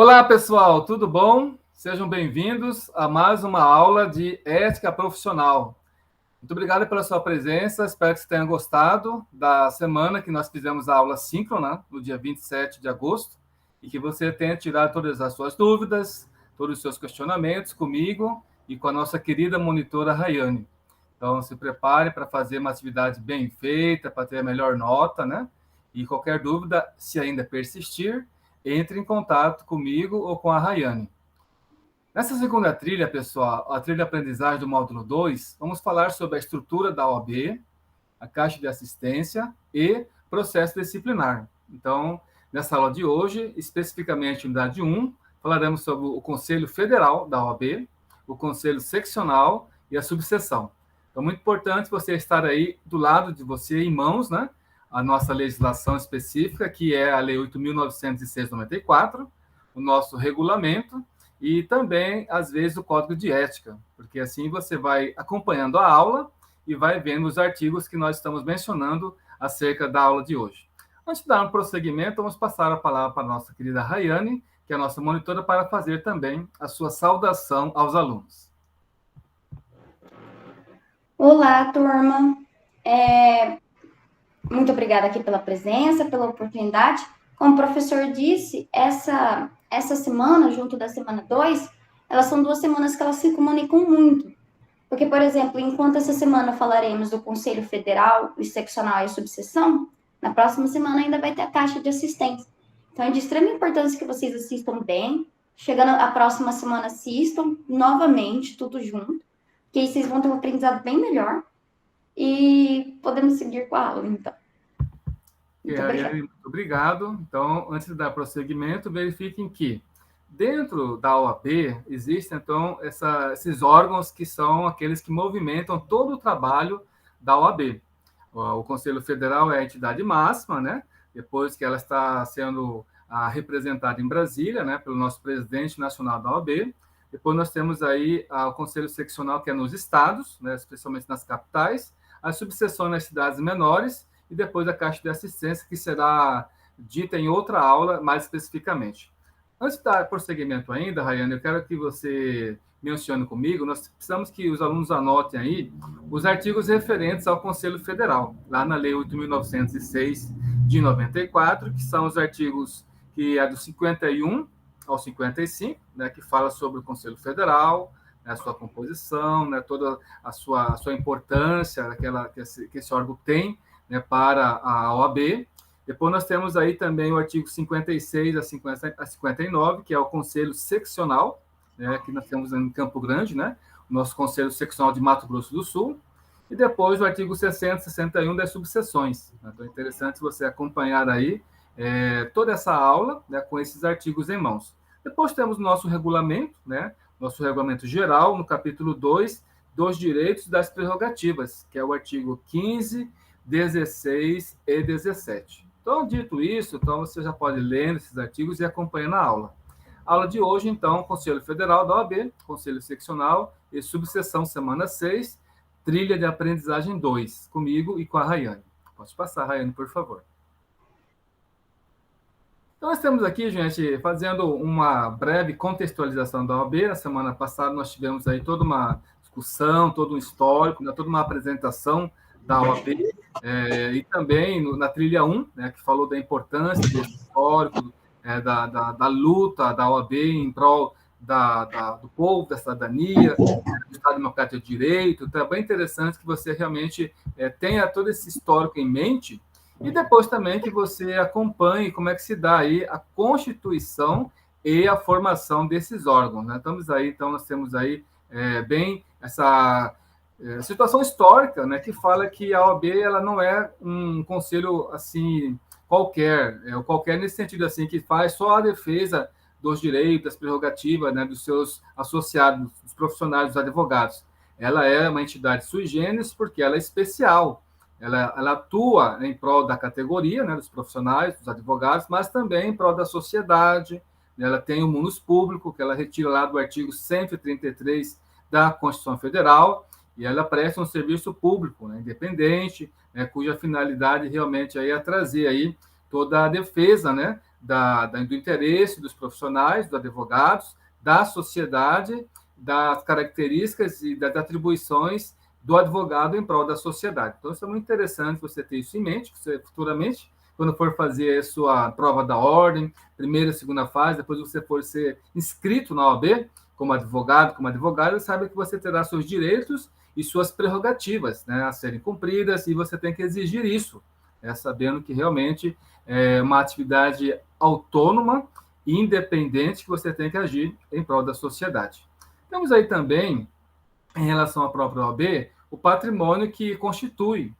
Olá, pessoal, tudo bom? Sejam bem-vindos a mais uma aula de ética profissional. Muito obrigado pela sua presença, espero que você tenha gostado da semana que nós fizemos a aula síncrona, no dia 27 de agosto, e que você tenha tirado todas as suas dúvidas, todos os seus questionamentos comigo e com a nossa querida monitora Rayane. Então, se prepare para fazer uma atividade bem feita, para ter a melhor nota, né? E qualquer dúvida, se ainda persistir, entre em contato comigo ou com a Rayane. Nessa segunda trilha, pessoal, a trilha aprendizagem do módulo 2, vamos falar sobre a estrutura da OAB, a caixa de assistência e processo disciplinar. Então, nessa aula de hoje, especificamente unidade 1, falaremos sobre o Conselho Federal da OAB, o Conselho Seccional e a subseção. Então, muito importante você estar aí do lado de você, em mãos, né? A nossa legislação específica, que é a Lei 8.906/94, o nosso regulamento e também, às vezes, o Código de Ética, porque assim você vai acompanhando a aula e vai vendo os artigos que nós estamos mencionando acerca da aula de hoje. Antes de dar um prosseguimento, vamos passar a palavra para a nossa querida Rayane, que é a nossa monitora, para fazer também a sua saudação aos alunos. Olá, turma. Muito obrigada aqui pela presença, pela oportunidade. Como o professor disse, essa semana, junto da semana 2, elas são 2 semanas que elas se comunicam muito. Porque, por exemplo, enquanto essa semana falaremos do Conselho Federal, o seccional e a subseção, na próxima semana ainda vai ter a caixa de assistência. Então, é de extrema importância que vocês assistam bem. Chegando a próxima semana, assistam novamente, tudo junto, que aí vocês vão ter um aprendizado bem melhor. E podemos seguir com a aula, então. Muito obrigado. Então, antes de dar prosseguimento, verifiquem que dentro da OAB existem, então, esses órgãos que são aqueles que movimentam todo o trabalho da OAB. O Conselho Federal é a entidade máxima, né? Depois que ela está sendo representada em Brasília, né, pelo nosso presidente nacional da OAB. Depois nós temos aí o Conselho Seccional, que é nos estados, né, especialmente nas capitais, as subseções nas cidades menores, e depois a caixa de assistência, que será dita em outra aula, mais especificamente. Antes de dar prosseguimento ainda, Rayane, eu quero que você mencione comigo, nós precisamos que os alunos anotem aí os artigos referentes ao Conselho Federal, lá na Lei 8.906 de 94, que são os artigos que é do 51 ao 55, né, que fala sobre o Conselho Federal, né, a sua composição, né, toda a sua importância que esse órgão tem, né, para a OAB. Depois nós temos aí também o artigo 56 a 59, que é o Conselho Seccional, né, que nós temos em Campo Grande, né, o nosso Conselho Seccional de Mato Grosso do Sul. E depois o artigo 60 e 61 das subseções. Então é interessante você acompanhar aí toda essa aula, né, com esses artigos em mãos. Depois temos o nosso regulamento, né, nosso regulamento geral, no capítulo 2, dos direitos e das prerrogativas, que é o artigo 15, 16 e 17. Então, dito isso, então você já pode ler esses artigos e acompanhar na aula. A aula de hoje, então, Conselho Federal da OAB, Conselho Seccional e subseção semana 6, trilha de aprendizagem 2, comigo e com a Rayane. Pode passar, Rayane, por favor. Então, nós estamos aqui, gente, fazendo uma breve contextualização da OAB. Na semana passada, nós tivemos aí toda uma discussão, todo um histórico, né, toda uma apresentação da OAB, e também na trilha 1, né, que falou da importância desse histórico, da luta da OAB em prol do povo, da cidadania, do Estado Democrático de Direito. Então, é bem interessante que você realmente tenha todo esse histórico em mente, e depois também que você acompanhe como é que se dá aí a constituição e a formação desses órgãos, né? Então, nós temos aí bem essa situação histórica, né, que fala que a OAB ela não é um conselho assim qualquer nesse sentido assim que faz só a defesa dos direitos, das prerrogativas, né, dos seus associados, dos profissionais, dos advogados. Ela é uma entidade sui generis porque ela é especial. Ela atua em prol da categoria, né, dos profissionais, dos advogados, mas também em prol da sociedade. Ela tem o munus público, que ela retira lá do artigo 133 da Constituição Federal, e ela presta um serviço público, né, independente, né, cuja finalidade realmente aí é trazer aí toda a defesa, né, do interesse dos profissionais, dos advogados, da sociedade, das características e das atribuições do advogado em prol da sociedade. Então, isso é muito interessante você ter isso em mente, você futuramente, quando for fazer a sua prova da ordem, primeira e segunda fase, depois você for ser inscrito na OAB, como advogado, saiba que você terá seus direitos e suas prerrogativas, né, a serem cumpridas, e você tem que exigir isso, sabendo que realmente é uma atividade autônoma e independente que você tem que agir em prol da sociedade. Temos aí também, em relação à própria OAB, o patrimônio que constitui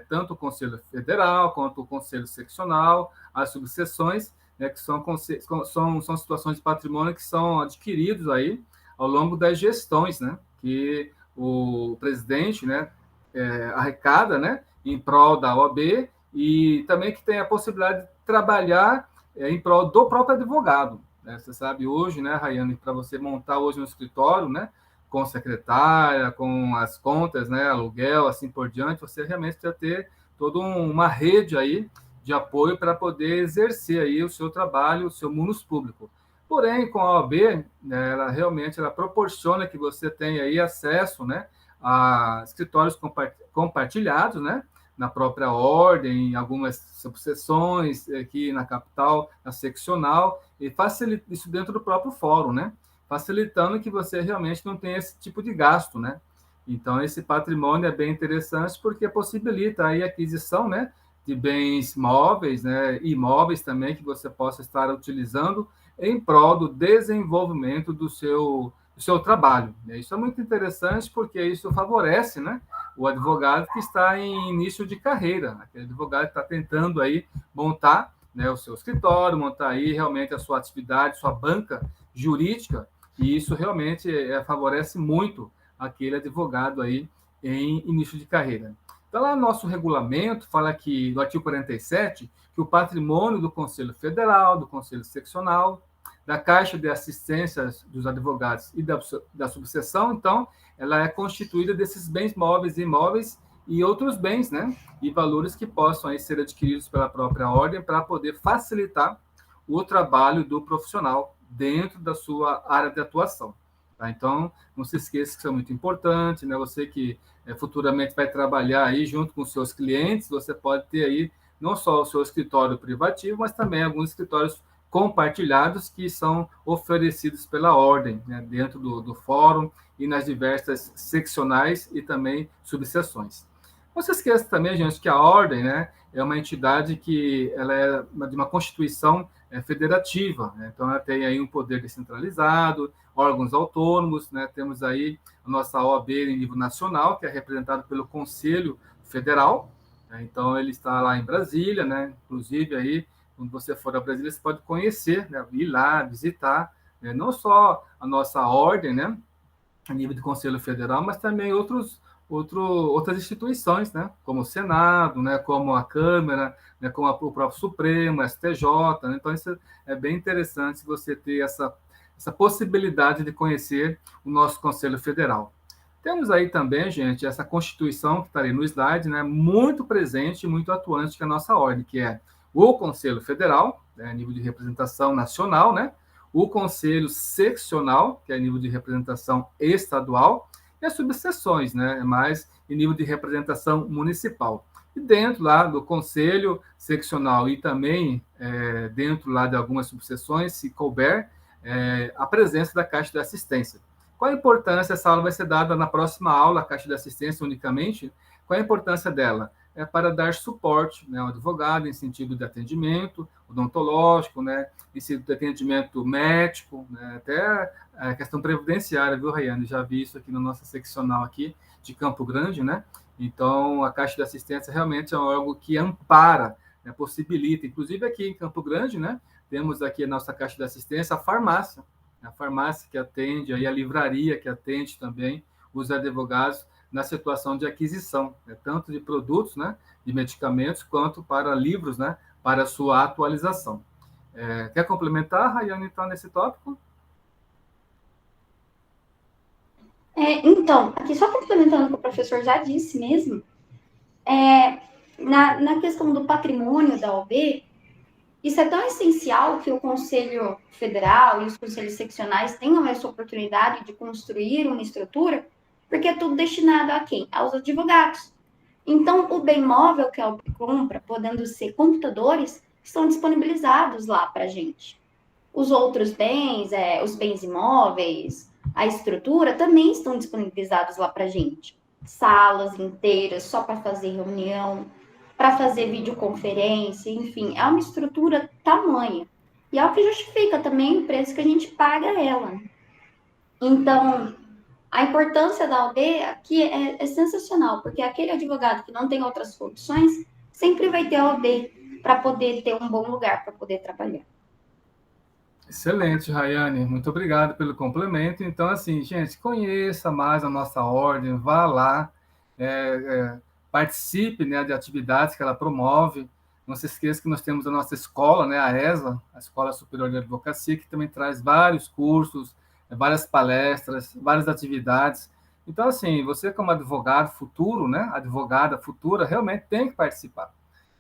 tanto o Conselho Federal quanto o Conselho Seccional, as subseções, que são situações de patrimônio que são adquiridos aí ao longo das gestões, que o presidente arrecada em prol da OAB, e também que tem a possibilidade de trabalhar em prol do próprio advogado. Você sabe hoje, Rayane, para você montar hoje um escritório, com secretária, com as contas, aluguel, assim por diante, você realmente precisa ter toda uma rede aí de apoio para poder exercer aí o seu trabalho, o seu munus público. Porém, com a OAB, ela realmente proporciona que você tenha aí acesso, a escritórios compartilhados, na própria ordem, em algumas subseções aqui na capital, na seccional, e facilita isso dentro do próprio fórum, facilitando que você realmente não tenha esse tipo de gasto, Então, esse patrimônio é bem interessante porque possibilita aí a aquisição, de bens móveis, imóveis também, que você possa estar utilizando em prol do desenvolvimento do seu trabalho. Isso é muito interessante porque isso favorece, o advogado que está em início de carreira, aquele advogado que está tentando aí montar, o seu escritório, montar aí realmente a sua atividade, sua banca jurídica, e isso realmente favorece muito aquele advogado aí em início de carreira. Então, lá no nosso regulamento, fala que, no artigo 47, que o patrimônio do Conselho Federal, do Conselho Seccional, da Caixa de Assistência dos Advogados e da subseção, então, ela é constituída desses bens móveis e imóveis e outros bens, e valores que possam aí ser adquiridos pela própria ordem para poder facilitar o trabalho do profissional dentro da sua área de atuação. Tá? Então, não se esqueça que isso é muito importante, Você que futuramente vai trabalhar aí junto com os seus clientes, você pode ter aí não só o seu escritório privativo, mas também alguns escritórios compartilhados que são oferecidos pela ordem, dentro do fórum e nas diversas seccionais e também subseções. Não se esqueça também, gente, que a ordem, é uma entidade que ela é de uma constituição federativa, então ela tem aí um poder descentralizado, órgãos autônomos, temos aí a nossa OAB em nível nacional, que é representada pelo Conselho Federal, então ele está lá em Brasília, inclusive aí, quando você for a Brasília, você pode conhecer, ir lá, visitar, não só a nossa ordem, a nível de Conselho Federal, mas também outras instituições, como o Senado, como a Câmara, como o próprio Supremo, STJ. Então, isso é bem interessante você ter essa possibilidade de conhecer o nosso Conselho Federal. Temos aí também, gente, essa Constituição, que está ali no slide, muito presente e muito atuante que é a nossa ordem, que é o Conselho Federal, a nível de representação nacional, o Conselho Seccional, que é a nível de representação estadual, e as subseções, mais em nível de representação municipal. E dentro lá do Conselho Seccional e também dentro lá de algumas subseções, se couber, a presença da Caixa de Assistência. Qual a importância? Essa aula vai ser dada na próxima aula, a Caixa de Assistência unicamente. Qual a importância dela? É para dar suporte ao advogado em sentido de atendimento odontológico, em sentido de atendimento médico, até a questão previdenciária, viu, Rayane? Já vi isso aqui na nossa seccional aqui de Campo Grande, Então, a Caixa de Assistência realmente é algo que ampara, possibilita. Inclusive, aqui em Campo Grande, temos aqui a nossa Caixa de Assistência, a farmácia que atende, aí a livraria que atende também os advogados na situação de aquisição, tanto de produtos, de medicamentos, quanto para livros, para a sua atualização. Quer complementar, Rayane, então, nesse tópico? Então, aqui só complementando o que o professor já disse mesmo, na questão do patrimônio da OAB, Isso é tão essencial que o Conselho Federal e os conselhos seccionais tenham essa oportunidade de construir uma estrutura, porque é tudo destinado a quem? Aos advogados. Então, o bem móvel que a OAB compra, podendo ser computadores, estão disponibilizados lá para a gente. Os outros bens, os bens imóveis, a estrutura, também estão disponibilizados lá para a gente. Salas inteiras só para fazer reunião, para fazer videoconferência, enfim, é uma estrutura tamanha. E é o que justifica também o preço que a gente paga ela. Então, a importância da OAB aqui é sensacional, porque aquele advogado que não tem outras condições sempre vai ter a OAB para poder ter um bom lugar para poder trabalhar. Excelente, Rayane. Muito obrigado pelo complemento. Então, assim, gente, conheça mais a nossa ordem, vá lá, participe, né, de atividades que ela promove. Não se esqueça que nós temos a nossa escola, né, a ESA, a Escola Superior de Advocacia, que também traz vários cursos, várias palestras, várias atividades. Então, assim, você como advogado futuro, né, advogada futura, realmente tem que participar.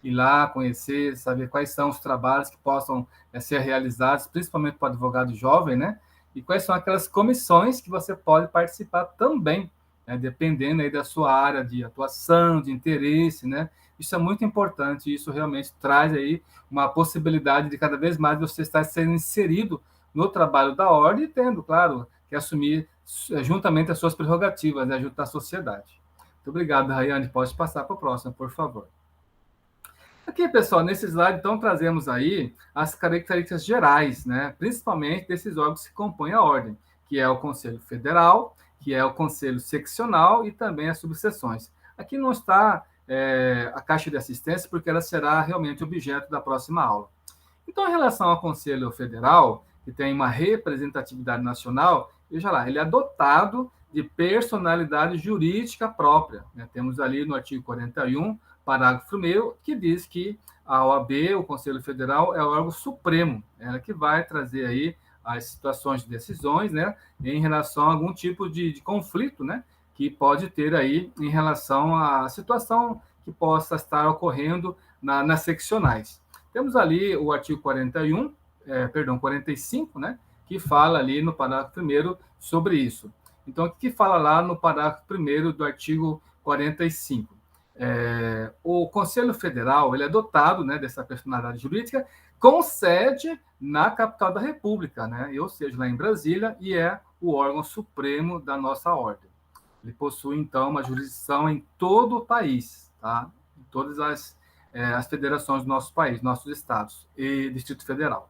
Ir lá, conhecer, saber quais são os trabalhos que possam ser realizados, principalmente para o advogado jovem, né? E quais são aquelas comissões que você pode participar também, né? Dependendo aí da sua área de atuação, de interesse, né? Isso é muito importante, isso realmente traz aí uma possibilidade de cada vez mais você estar sendo inserido no trabalho da ordem e tendo, claro, que assumir juntamente as suas prerrogativas, né, junto à sociedade. Muito obrigado, Rayane. Pode passar para o próximo, por favor. Aqui, pessoal, nesse slide, então, trazemos aí as características gerais, né? Principalmente desses órgãos que compõem a ordem, que é o Conselho Federal, que é o Conselho Seccional e também as subseções. Aqui não está a caixa de assistência, porque ela será realmente objeto da próxima aula. Então, em relação ao Conselho Federal, que tem uma representatividade nacional, veja lá, ele é dotado de personalidade jurídica própria, né? Temos ali no artigo 41, parágrafo 1º, que diz que a OAB, o Conselho Federal, é o órgão supremo, ela que vai trazer aí as situações de decisões, né, em relação a algum tipo de conflito, né, que pode ter aí em relação à situação que possa estar ocorrendo nas seccionais. Temos ali o artigo 45, né, que fala ali no parágrafo 1º sobre isso. Então, o que fala lá no parágrafo 1º do artigo 45? O Conselho Federal ele é dotado, né, dessa personalidade jurídica com sede na capital da República, né, ou seja, lá em Brasília, e é o órgão supremo da nossa ordem. Ele possui, então, uma jurisdição em todo o país, tá? Em todas as federações do nosso país, nossos estados e Distrito Federal.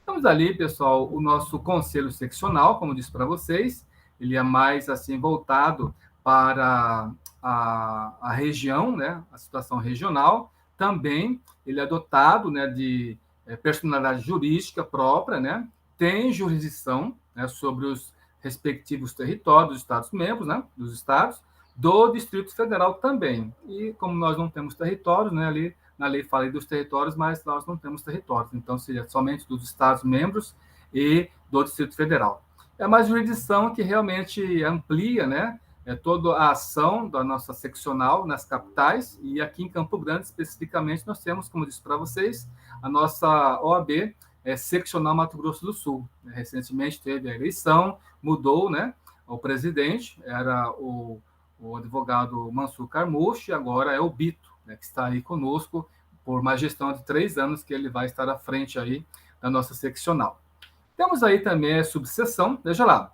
Temos ali, pessoal, o nosso Conselho Seccional, como disse para vocês, ele é mais assim voltado para a região, né, a situação regional. Também ele é dotado, né, de personalidade jurídica própria, né, tem jurisdição, né, sobre os respectivos territórios dos Estados-membros, né, dos estados, do Distrito Federal também. E como nós não temos territórios, né, ali na lei fala dos territórios, mas nós não temos territórios, então seria somente dos Estados-membros e do Distrito Federal. É uma jurisdição que realmente amplia, né, toda a ação da nossa seccional nas capitais, e aqui em Campo Grande, especificamente, nós temos, como disse para vocês, a nossa OAB seccional Mato Grosso do Sul. Recentemente teve a eleição, mudou, né, o presidente, era o advogado Mansur Carmuche, agora é o Bito, né, que está aí conosco por uma gestão de 3 anos que ele vai estar à frente aí da nossa seccional. Temos aí também a subseção, veja lá,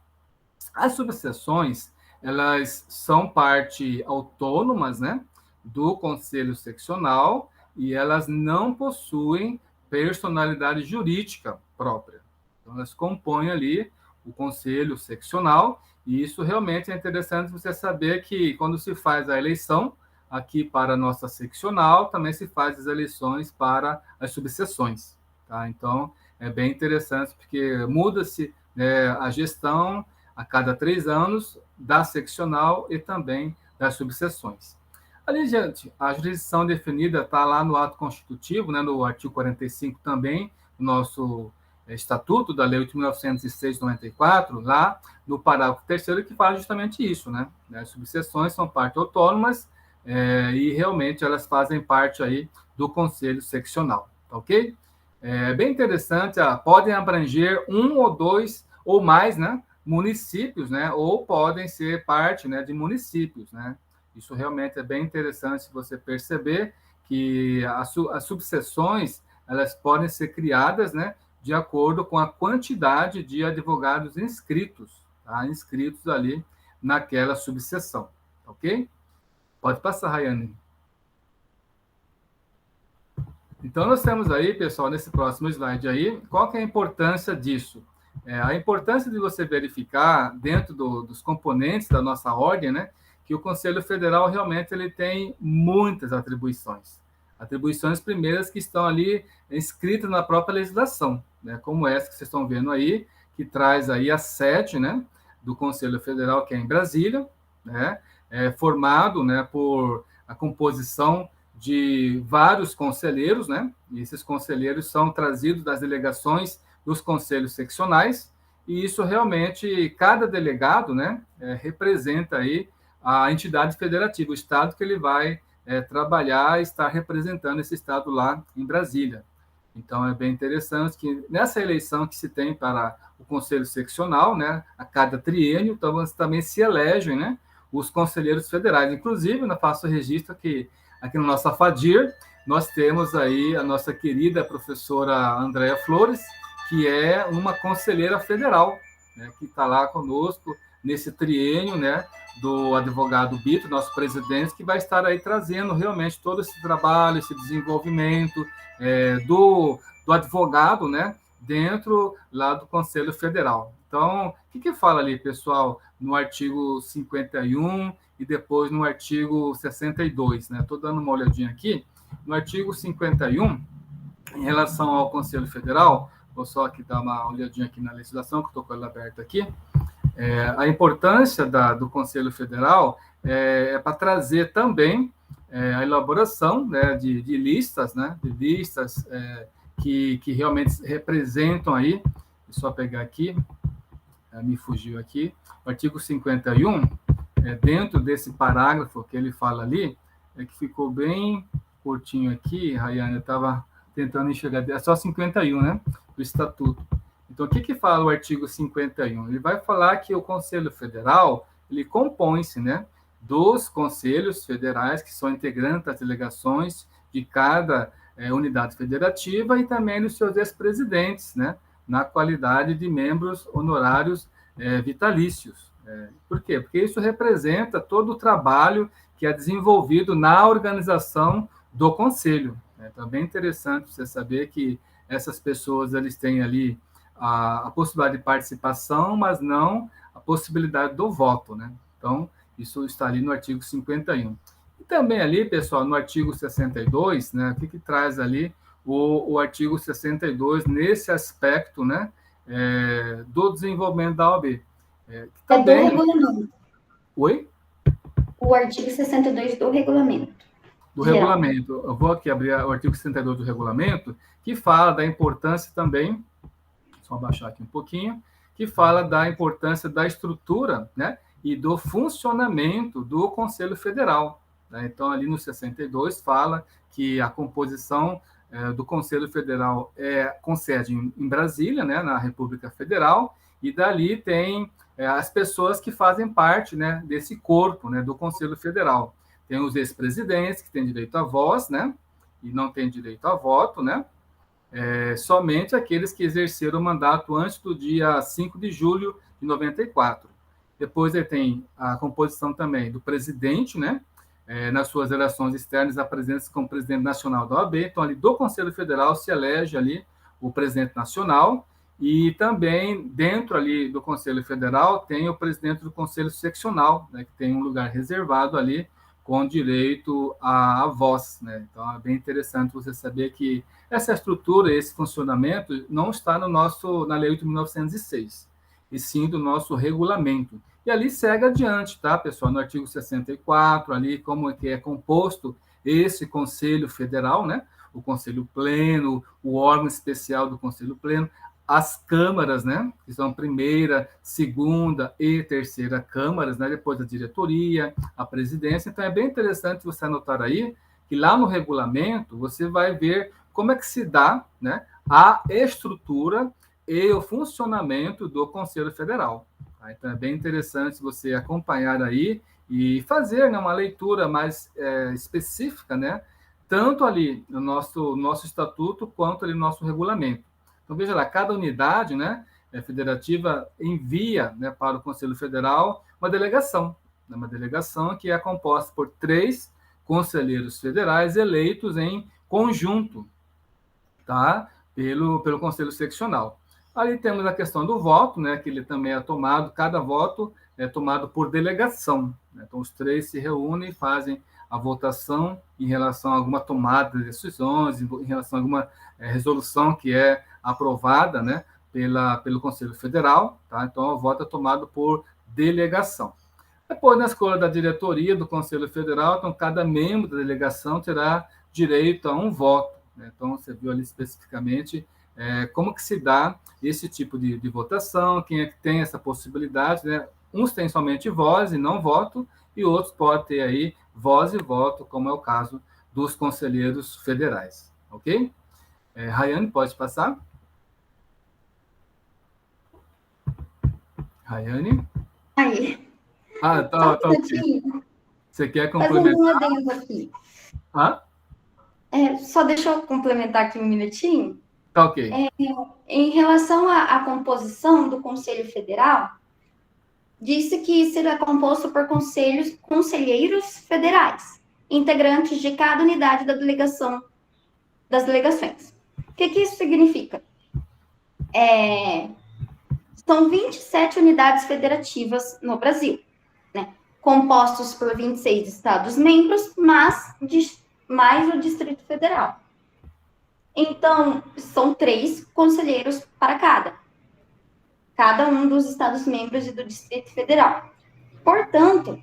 as subseções, elas são parte autônomas, né, do Conselho Seccional e elas não possuem personalidade jurídica própria. Então, elas compõem ali o Conselho Seccional e isso realmente é interessante você saber que quando se faz a eleição aqui para a nossa seccional, também se faz as eleições para as subseções, tá? Então, é bem interessante porque muda-se, né, a gestão a cada 3 anos da seccional e também das subseções. Ali, gente, a jurisdição definida está lá no ato constitutivo, né, no artigo 45 também, no nosso Estatuto da Lei 8.906 de 94, lá no parágrafo 3º, que fala justamente isso, né? As subseções são partes autônomas e realmente elas fazem parte aí do Conselho Seccional, tá ok? É bem interessante, podem abranger um ou dois ou mais, né, municípios, né, ou podem ser parte, né, de municípios, né. Isso realmente é bem interessante você perceber que as subseções, elas podem ser criadas, né, de acordo com a quantidade de advogados inscritos, tá? Inscritos ali naquela subseção, ok? Pode passar, Rayane. Então, nós temos aí, pessoal, nesse próximo slide aí, qual que é a importância disso? A importância de você verificar, dentro dos componentes da nossa ordem, né, que o Conselho Federal realmente ele tem muitas atribuições. Atribuições primeiras que estão ali escritas na própria legislação, né, como essa que vocês estão vendo aí, que traz aí a sede, né, do Conselho Federal, que é em Brasília, né, formado, né, por a composição de vários conselheiros, né? E esses conselheiros são trazidos das delegações dos conselhos seccionais, e isso realmente, cada delegado, né, representa aí a entidade federativa, o estado que ele vai trabalhar e estar representando esse estado lá em Brasília. Então, é bem interessante que nessa eleição que se tem para o conselho seccional, né, a cada triênio, então, também se elegem, né, os conselheiros federais. Inclusive, eu faço registro que aqui no nosso AFADIR, nós temos aí a nossa querida professora Andréa Flores, que é uma conselheira federal, né, que está lá conosco nesse triênio, né, do advogado Bito, nosso presidente, que vai estar aí trazendo realmente todo esse trabalho, esse desenvolvimento do advogado, né, dentro lá do Conselho Federal. Então, o que fala ali, pessoal, no artigo 51 e depois no artigo 62, né? Estou dando uma olhadinha aqui. No artigo 51, em relação ao Conselho Federal, vou só aqui dar uma olhadinha aqui na legislação, que estou com ela aberta aqui. A importância do Conselho Federal é para trazer também a elaboração, né, de listas, né, de listas que realmente representam aí, só pegar aqui, me fugiu aqui, o artigo 51, dentro desse parágrafo que ele fala ali, que ficou bem curtinho aqui, Rayane, eu estava tentando enxergar, é só 51, né, do Estatuto. Então, o que fala o artigo 51? Ele vai falar que o Conselho Federal, ele compõe-se, né, dos conselhos federais, que são integrantes das delegações de cada unidade federativa, e também dos seus ex-presidentes, né, na qualidade de membros honorários vitalícios. Por quê? Porque isso representa todo o trabalho que é desenvolvido na organização do Conselho. Então, é bem interessante você saber que essas pessoas eles têm ali a possibilidade de participação, mas não a possibilidade do voto, né? Então, isso está ali no artigo 51. E também ali, pessoal, no artigo 62, né, o que traz ali o artigo 62 nesse aspecto, né, do desenvolvimento da OAB. Também... do regulamento. Oi? O artigo 62 do regulamento. Do regulamento. Eu vou aqui abrir o artigo 62 do regulamento, que fala da importância também, só baixar aqui um pouquinho, que fala da importância da estrutura, né, e do funcionamento do Conselho Federal. Né? Então, ali no 62 fala que a composição do Conselho Federal com sede em Brasília, né, na República Federal, e dali tem as pessoas que fazem parte, né, desse corpo, né, do Conselho Federal. Tem os ex-presidentes, que têm direito à voz, né, e não têm direito a voto, né, somente aqueles que exerceram o mandato antes do dia 5 de julho de 94. Depois ele tem a composição também do presidente, né, nas suas relações externas, a presença como presidente nacional da OAB. Então, ali do Conselho Federal se elege ali o presidente nacional, e também dentro ali do Conselho Federal tem o presidente do Conselho Seccional, né, que tem um lugar reservado ali com direito à voz, né? Então, é bem interessante você saber que essa estrutura, esse funcionamento, não está na Lei 8.906, e sim do nosso regulamento. E ali segue adiante, tá, pessoal? No artigo 64, ali, como é composto esse Conselho Federal, né? O Conselho Pleno, o órgão especial do Conselho Pleno, as câmaras, né, que são primeira, segunda e terceira câmaras, né, depois a diretoria, a presidência. Então, é bem interessante você anotar aí que lá no regulamento você vai ver como é que se dá, né, a estrutura e o funcionamento do Conselho Federal. Tá? Então, é bem interessante você acompanhar aí e fazer, né, uma leitura mais específica, né, tanto ali no nosso estatuto quanto ali no nosso regulamento. Então, veja lá, cada unidade, né, federativa envia, né, para o Conselho Federal uma delegação, né, uma delegação que é composta por 3 conselheiros federais eleitos em conjunto, tá? Pelo Conselho Seccional. Ali temos a questão do voto, né, que ele também é tomado, cada voto é tomado por delegação. Né? Então, os 3 se reúnem e fazem a votação em relação a alguma tomada de decisões, em relação a alguma resolução que é aprovada, né, pelo Conselho Federal. Tá? Então, o voto é tomado por delegação. Depois, na escolha da diretoria do Conselho Federal, então, cada membro da delegação terá direito a um voto. Né? Então, você viu ali especificamente como que se dá esse tipo de votação, quem é que tem essa possibilidade, né? Uns têm somente voz e não voto, e outros podem ter aí voz e voto, como é o caso dos conselheiros federais, ok? Rayane, pode passar? Rayane? Aí, Ah, só tá, um tá ok. minutinho, Você quer fazendo um complementar? adendo aqui. Ah, Só deixa eu complementar aqui um minutinho. tá ok. Em relação à composição do Conselho Federal, disse que será composto por conselheiros federais, integrantes de cada unidade das delegações. O que isso significa? São 27 unidades federativas no Brasil, né? Compostos por 26 estados-membros, mais o Distrito Federal. Então, são 3 conselheiros para cada um dos estados-membros e do Distrito Federal. Portanto,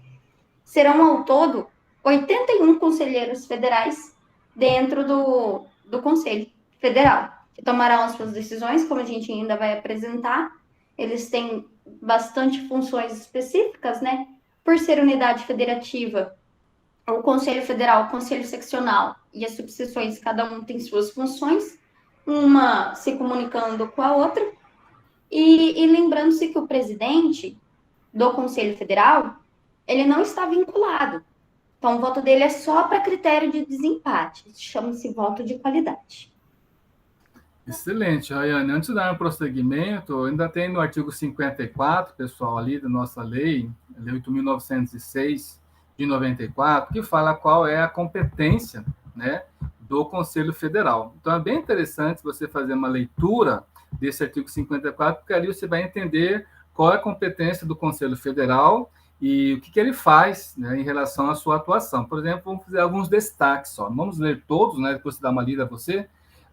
serão ao todo 81 conselheiros federais dentro do Conselho Federal, que tomarão as suas decisões, como a gente ainda vai apresentar. Eles têm bastante funções específicas, né? Por ser unidade federativa, o Conselho Federal, o Conselho Seccional e as subseções, cada um tem suas funções, uma se comunicando com a outra. E lembrando-se que o presidente do Conselho Federal, ele não está vinculado. Então, o voto dele é só para critério de desempate. Chama-se voto de qualidade. Excelente, Rayane. Antes de dar um prosseguimento, ainda tem no artigo 54, pessoal, ali da nossa Lei 8.906 de 94, que fala qual é a competência, né, do Conselho Federal. Então, é bem interessante você fazer uma leitura desse artigo 54, porque ali você vai entender qual é a competência do Conselho Federal e o que ele faz, né, em relação à sua atuação. Por exemplo, vamos fazer alguns destaques só. Não vamos ler todos, né, depois você dá uma lida a você,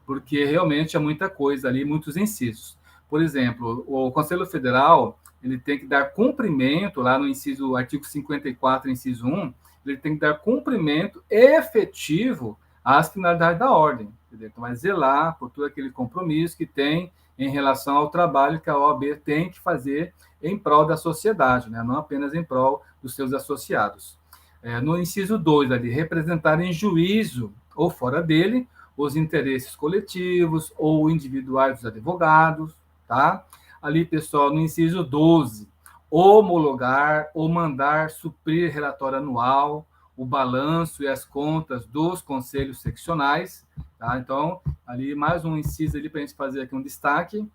porque realmente é muita coisa ali, muitos incisos. Por exemplo, o Conselho Federal, ele tem que dar cumprimento, lá no inciso, artigo 54, inciso 1, ele tem que dar cumprimento efetivo às finalidades da ordem. Entendeu? Então, vai zelar por todo aquele compromisso que tem em relação ao trabalho que a OAB tem que fazer em prol da sociedade, né? Não apenas em prol dos seus associados. No inciso 2, ali, representar em juízo ou fora dele os interesses coletivos ou individuais dos advogados, tá? Ali, pessoal, no inciso 12, homologar ou mandar suprir relatório anual, o balanço e as contas dos conselhos seccionais, tá? Então, ali mais um inciso ali para a gente fazer aqui um destaque.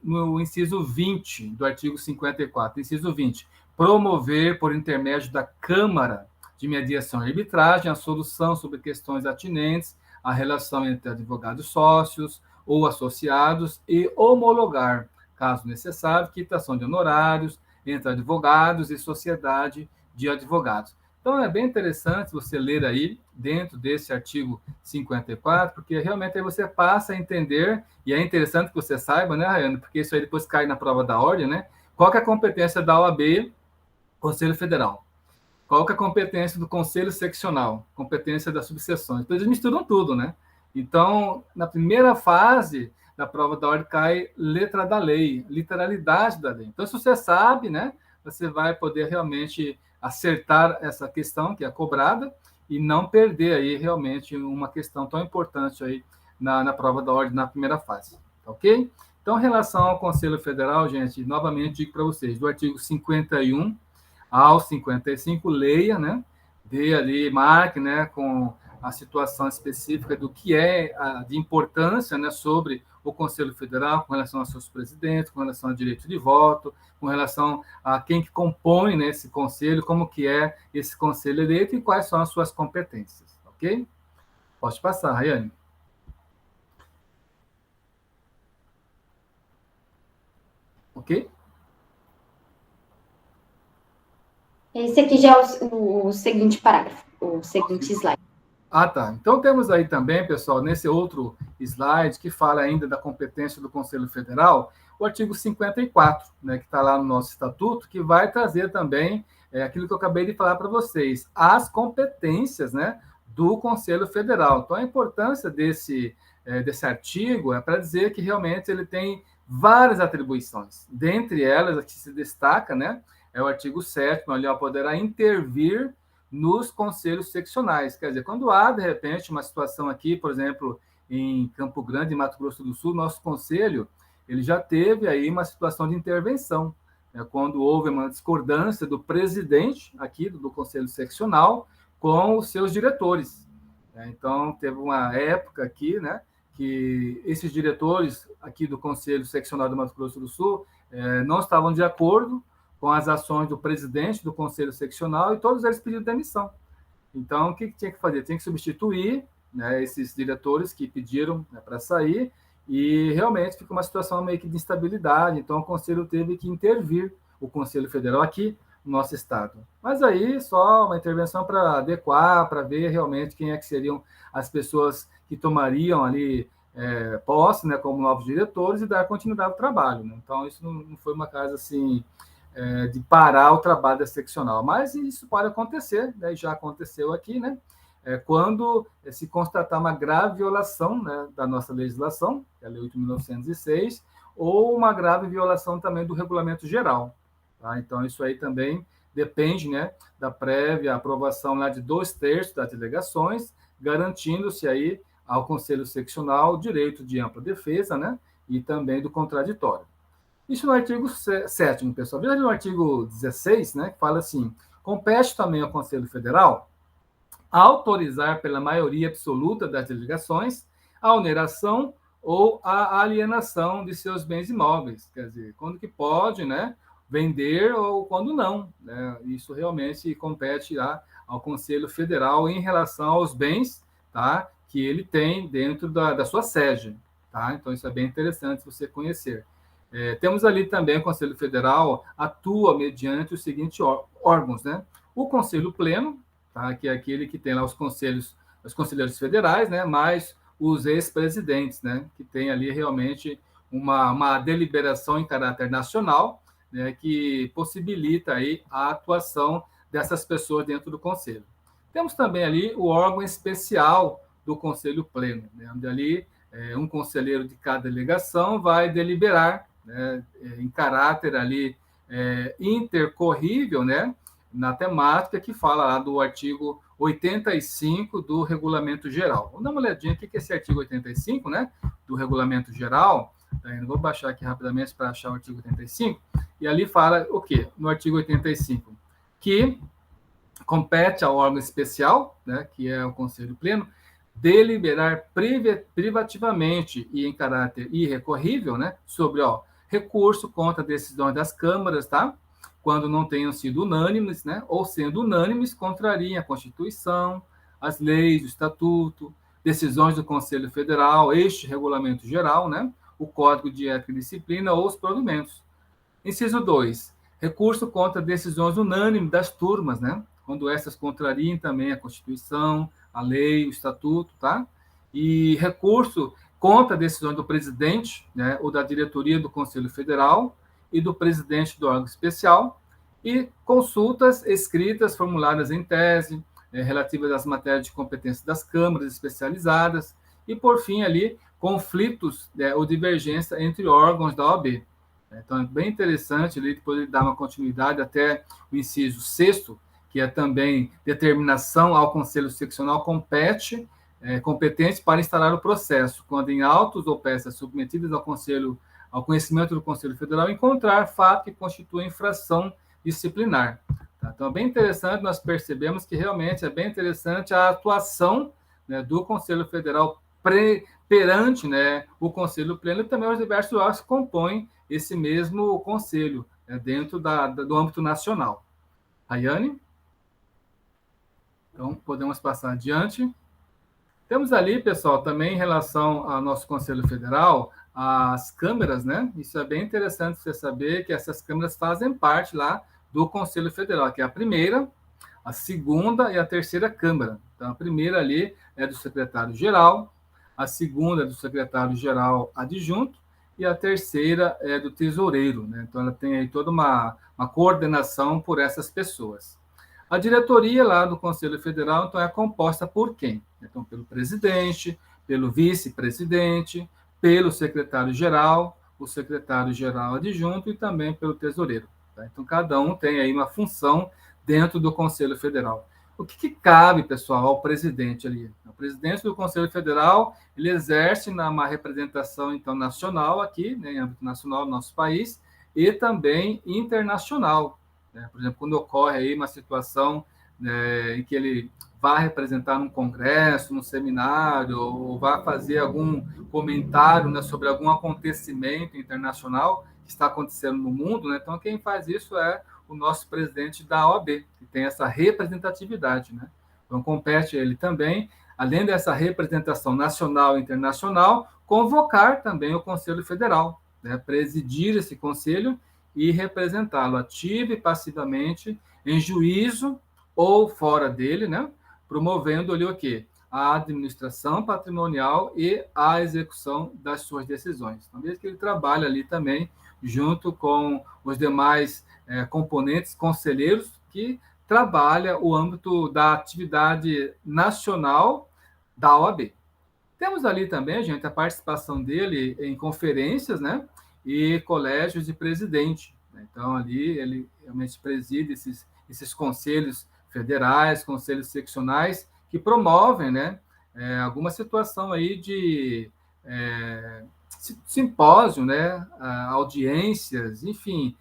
No inciso 20 do artigo 54, inciso 20, promover por intermédio da Câmara de Mediação e Arbitragem a solução sobre questões atinentes à relação entre advogados sócios ou associados e homologar, caso necessário, quitação de honorários entre advogados e sociedade de advogados. Então, é bem interessante você ler aí, dentro desse artigo 54, porque realmente aí você passa a entender, e é interessante que você saiba, né, Rayane, porque isso aí depois cai na prova da ordem, né? Qual que é a competência da OAB, Conselho Federal? Qual que é a competência do Conselho Seccional? Competência das subseções. Então, eles misturam tudo, né? Então, na primeira fase da prova da ordem cai letra da lei, literalidade da lei. Então, se você sabe, né, você vai poder realmente acertar essa questão que é cobrada e não perder aí realmente uma questão tão importante aí na prova da ordem na primeira fase, tá ok? Então, em relação ao Conselho Federal, gente, novamente digo para vocês, do artigo 51 ao 55, leia, né? Dê ali, marque, né, com a situação específica do que é de importância, né, sobre o Conselho Federal, com relação aos seus presidentes, com relação ao direito de voto, com relação a quem que compõe, né, esse conselho, como que é esse conselho eleito e quais são as suas competências, ok? Pode passar, Rayane. Ok? Esse aqui já é o seguinte parágrafo, o seguinte slide. Ah, tá. Então temos aí também, pessoal, nesse outro slide que fala ainda da competência do Conselho Federal, o artigo 54, né, que está lá no nosso estatuto, que vai trazer também aquilo que eu acabei de falar para vocês, as competências, né, do Conselho Federal. Então a importância desse artigo é para dizer que realmente ele tem várias atribuições. Dentre elas, a que se destaca, né, é o artigo 7º, onde ela poderá intervir nos conselhos seccionais. Quer dizer, quando há, de repente, uma situação aqui, por exemplo, em Campo Grande, em Mato Grosso do Sul, nosso conselho, ele já teve aí uma situação de intervenção, né, quando houve uma discordância do presidente aqui do conselho seccional com os seus diretores. Então, teve uma época aqui, né, que esses diretores aqui do Conselho Seccional do Mato Grosso do Sul não estavam de acordo com as ações do presidente do Conselho Seccional e todos eles pediram demissão. Então, o que tinha que fazer? Tinha que substituir, né, esses diretores que pediram, né, para sair, e realmente fica uma situação meio que de instabilidade. Então, o Conselho teve que intervir, o Conselho Federal aqui no nosso estado. Mas aí, só uma intervenção para adequar, para ver realmente quem é que seriam as pessoas que tomariam ali posse, né, como novos diretores e dar continuidade ao trabalho. Né? Então, isso não foi uma casa assim de parar o trabalho da seccional. Mas isso pode acontecer, né? Já aconteceu aqui, né? Quando se constatar uma grave violação, né, da nossa legislação, que é a Lei 8.906, ou uma grave violação também do regulamento geral. Tá? Então, isso aí também depende, né, da prévia aprovação lá de 2/3 das delegações, garantindo-se aí ao Conselho Seccional o direito de ampla defesa, né, e também do contraditório. Isso no artigo 7º, pessoal. Veja no artigo 16, né, que fala assim, compete também ao Conselho Federal autorizar pela maioria absoluta das delegações a oneração ou a alienação de seus bens imóveis. Quer dizer, quando que pode, né, vender ou quando não. Né? Isso realmente compete ao Conselho Federal em relação aos bens, tá, que ele tem dentro da sua sede. Tá? Então, isso é bem interessante você conhecer. Temos ali também o Conselho Federal atua mediante os seguintes órgãos, né? O Conselho Pleno, tá? Que é aquele que tem lá os conselheiros federais, né? Mais os ex-presidentes, né? Que tem ali realmente uma deliberação em caráter nacional, né? Que possibilita aí a atuação dessas pessoas dentro do Conselho. Temos também ali o órgão especial do Conselho Pleno, né? Onde ali um conselheiro de cada delegação vai deliberar, né, em caráter ali intercorrível, né, na temática que fala lá do artigo 85 do Regulamento Geral. Vamos dar uma olhadinha aqui que esse artigo 85, né, do Regulamento Geral, eu vou baixar aqui rapidamente para achar o artigo 85, e ali fala o quê? No artigo 85, que compete ao órgão especial, né, que é o Conselho Pleno, deliberar privativamente e em caráter irrecorrível, né, sobre recurso contra decisões das câmaras, tá? Quando não tenham sido unânimes, né? Ou sendo unânimes, contrariem a Constituição, as leis, o Estatuto, decisões do Conselho Federal, este regulamento geral, né? O Código de Ética e Disciplina ou os provimentos. Inciso 2. Recurso contra decisões unânimes das turmas, né? Quando essas contrariem também a Constituição, a lei, o Estatuto, tá? E recurso contra decisões do presidente, né, ou da diretoria do Conselho Federal e do presidente do órgão especial, e consultas escritas formuladas em tese, relativas às matérias de competência das câmaras especializadas, e, por fim, ali, conflitos, ou divergência entre órgãos da OAB. Então, é bem interessante ali, depois ele dá uma continuidade até o inciso 6º, que é também determinação ao Conselho Seccional, compete competente para instalar o processo, quando em autos ou peças submetidas ao conhecimento do Conselho Federal, encontrar fato que constitui infração disciplinar. Tá? Então, é bem interessante, nós percebemos que realmente é bem interessante a atuação, né, do Conselho Federal perante, né, o Conselho Pleno e também os diversos órgãos que compõem esse mesmo conselho, né, dentro do âmbito nacional. Rayane? Então, podemos passar adiante. Temos ali, pessoal, também em relação ao nosso Conselho Federal, as câmeras, né? Isso é bem interessante você saber que essas câmeras fazem parte lá do Conselho Federal, que é a primeira, a segunda e a terceira Câmara. Então, a primeira ali é do secretário-geral, a segunda é do secretário-geral adjunto e a terceira é do tesoureiro, né? Então, ela tem aí toda uma coordenação por essas pessoas. A diretoria lá do Conselho Federal, então, é composta por quem? Então, pelo presidente, pelo vice-presidente, pelo secretário-geral, o secretário-geral adjunto e também pelo tesoureiro. Tá? Então, cada um tem aí uma função dentro do Conselho Federal. O que cabe, pessoal, ao presidente ali? O presidente do Conselho Federal, ele exerce uma representação, então, nacional aqui, né, em âmbito nacional do nosso país, e também internacional. Né? Por exemplo, quando ocorre aí uma situação, né, em que ele vai representar num congresso, num seminário, ou vai fazer algum comentário, né, sobre algum acontecimento internacional que está acontecendo no mundo, né? Então, quem faz isso é o nosso presidente da OAB, que tem essa representatividade, né? Então, compete a ele também, além dessa representação nacional e internacional, convocar também o Conselho Federal, né? Presidir esse conselho e representá-lo ativa e passivamente em juízo ou fora dele, né? Promovendo ali o quê? A administração patrimonial e a execução das suas decisões. Então, mesmo que ele trabalha ali também junto com os demais componentes conselheiros que trabalha o âmbito da atividade nacional da OAB. Temos ali também, gente, a participação dele em conferências, né, e colégios de presidente. Então, ali ele realmente preside esses conselhos federais, conselhos seccionais, que promovem, né, alguma situação aí de simpósio, né, audiências, enfim,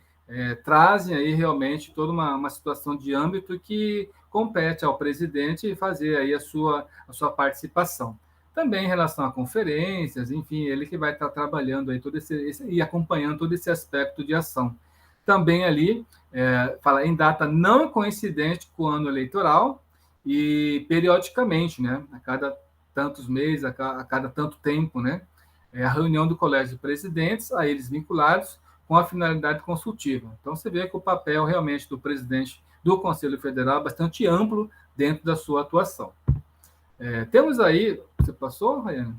trazem aí realmente toda uma situação de âmbito que compete ao presidente fazer aí a sua participação. Também em relação a conferências, enfim, ele que vai estar trabalhando aí todo e acompanhando todo esse aspecto de ação. Também ali, fala em data não coincidente com o ano eleitoral e periodicamente, né, a cada tantos meses, a cada tanto tempo, né, a reunião do Colégio de Presidentes, a eles vinculados, com a finalidade consultiva. Então, você vê que o papel realmente do presidente do Conselho Federal é bastante amplo dentro da sua atuação. Temos aí... Você passou, Rayane?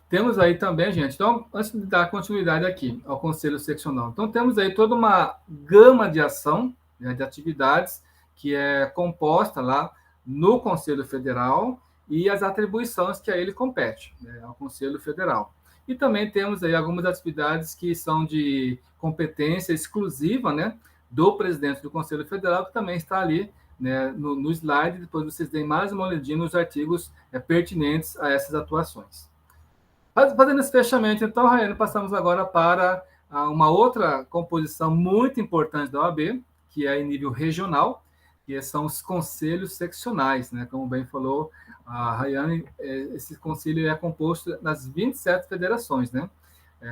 Temos aí também, gente, então, antes de dar continuidade aqui ao Conselho Seccional, então temos aí toda uma gama de ação, né, de atividades que é composta lá no Conselho Federal e as atribuições que a ele compete, né, ao Conselho Federal. E também temos aí algumas atividades que são de competência exclusiva, né, do presidente do Conselho Federal, que também está ali, né, no slide. Depois vocês deem mais uma olhadinha nos artigos pertinentes a essas atuações. Fazendo esse fechamento, então, Rayane, passamos agora para uma outra composição muito importante da OAB, que é em nível regional, que são os conselhos seccionais, né? Como bem falou a Rayane, esse conselho é composto das 27 federações, né?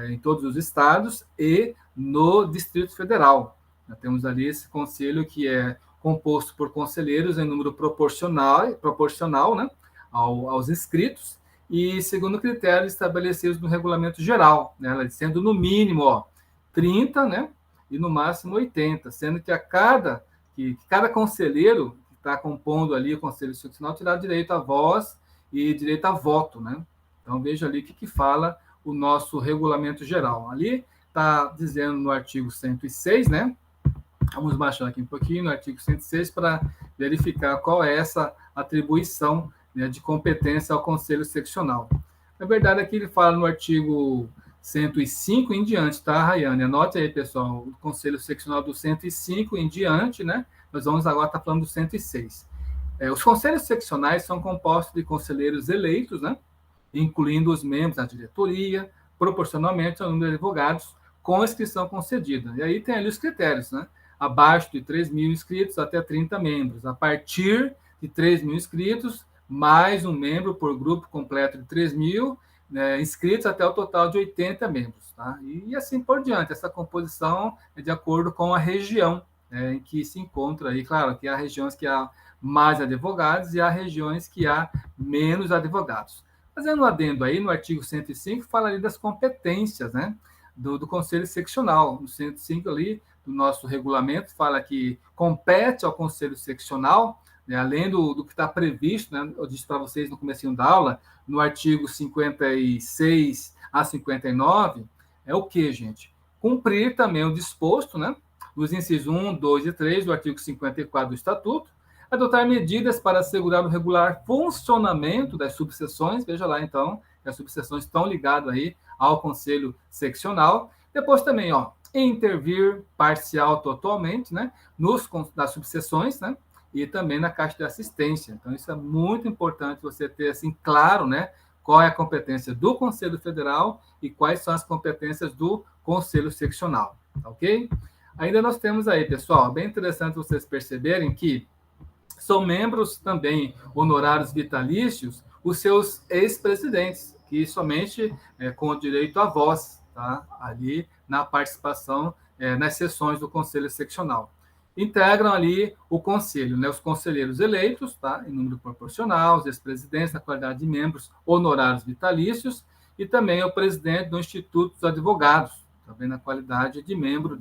Em todos os estados e no Distrito Federal. Nós temos ali esse conselho que é composto por conselheiros em número proporcional, né, aos inscritos, e segundo critérios estabelecidos no regulamento geral, né, sendo no mínimo 30, né, e no máximo 80, sendo que cada conselheiro que está compondo ali o Conselho Seccional terá direito à voz e direito a voto, né? Então, veja ali o que fala o nosso regulamento geral. Ali está dizendo no artigo 106, né? Vamos baixar aqui um pouquinho no artigo 106 para verificar qual é essa atribuição, né, de competência ao Conselho Seccional. Na verdade, aqui ele fala no artigo 105 em diante, tá, Rayane? Anote aí, pessoal, o Conselho Seccional do 105 em diante, né? Nós vamos agora estar falando do 106. Os conselhos seccionais são compostos de conselheiros eleitos, né, incluindo os membros da diretoria, proporcionalmente ao número de advogados com inscrição concedida. E aí tem ali os critérios, né? Abaixo de 3 mil inscritos, até 30 membros. A partir de 3 mil inscritos, mais um membro por grupo completo de 3 mil, né, inscritos até o total de 80 membros. Tá? E assim por diante. Essa composição é de acordo com a região, né, em que se encontra aí. Claro, que há regiões que há mais advogados e há regiões que há menos advogados. Fazendo um adendo aí, no artigo 105, fala ali das competências, né, do Conselho Seccional. No 105 ali, do nosso regulamento, fala que compete ao Conselho Seccional, né, além do que está previsto, né, eu disse para vocês no comecinho da aula, no artigo 56 a 59, é o que, gente? Cumprir também o disposto, né, nos incisos 1, 2 e 3 do artigo 54 do Estatuto, adotar medidas para assegurar o regular funcionamento das subseções. Veja lá, então, que as subseções estão ligadas aí ao Conselho Seccional. Depois também, intervir parcial totalmente, né, nas subseções, né, e também na Caixa de Assistência. Então, isso é muito importante você ter, assim, claro, né, qual é a competência do Conselho Federal e quais são as competências do Conselho Seccional, ok? Ainda nós temos aí, pessoal, bem interessante vocês perceberem que são membros também honorários vitalícios os seus ex-presidentes, que somente com direito à voz, tá? Ali na participação nas sessões do Conselho Seccional. Integram ali o Conselho, né? Os conselheiros eleitos, tá? Em número proporcional, os ex-presidentes na qualidade de membros honorários vitalícios e também o presidente do Instituto dos Advogados, também na qualidade de membro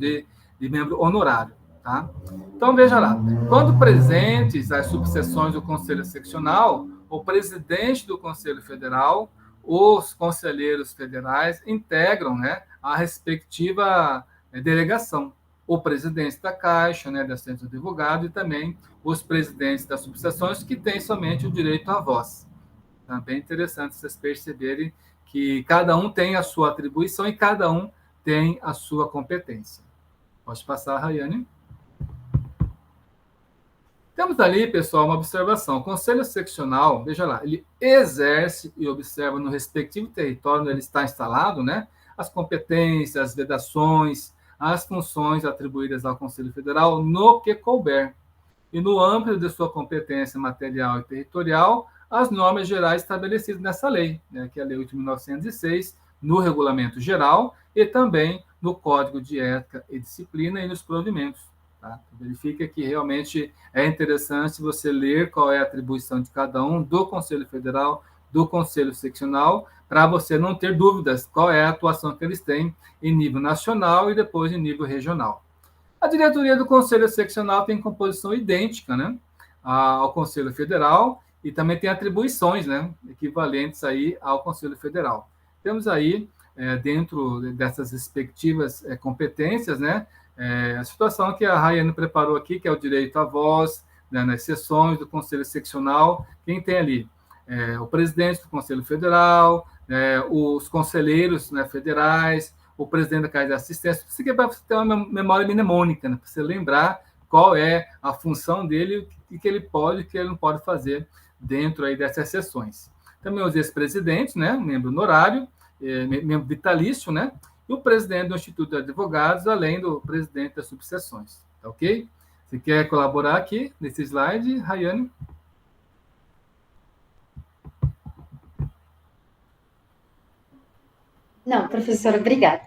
membro honorário. Tá? Então, veja lá, quando presentes as subseções do Conselho Seccional, o presidente do Conselho Federal, os conselheiros federais integram, né, a respectiva delegação. O presidente da Caixa, né, da Assistência do Advogado, e também os presidentes das subseções, que têm somente o direito à voz. Tá bem interessante vocês perceberem que cada um tem a sua atribuição e cada um tem a sua competência. Pode passar, Rayane. Temos ali, pessoal, uma observação. O Conselho Seccional, veja lá, ele exerce e observa no respectivo território onde ele está instalado, né, as competências, as vedações, as funções atribuídas ao Conselho Federal no que couber. E no âmbito de sua competência material e territorial, as normas gerais estabelecidas nessa lei, né, que é a Lei 8.906, no Regulamento Geral e também no Código de Ética e Disciplina e nos provimentos. Tá? Verifica que realmente é interessante você ler qual é a atribuição de cada um do Conselho Federal, do Conselho Seccional, para você não ter dúvidas qual é a atuação que eles têm em nível nacional e depois em nível regional. A diretoria do Conselho Seccional tem composição idêntica, né, ao Conselho Federal e também tem atribuições, né, equivalentes aí ao Conselho Federal. Temos aí, dentro dessas respectivas competências, né, a situação que a Rayane preparou aqui, que é o direito à voz, né, nas sessões do Conselho Seccional. Quem tem ali? O presidente do Conselho Federal, os conselheiros, né, federais, o presidente da Caixa de Assistência. Isso aqui é para você ter uma memória mnemônica, né, para você lembrar qual é a função dele e que ele pode e que ele não pode fazer dentro aí dessas sessões. Também os ex-presidentes, né, membro honorário, membro vitalício, né, e o presidente do Instituto de Advogados, além do presidente das subseções. Tá ok? Você quer colaborar aqui nesse slide, Rayane? Não, professora, obrigada.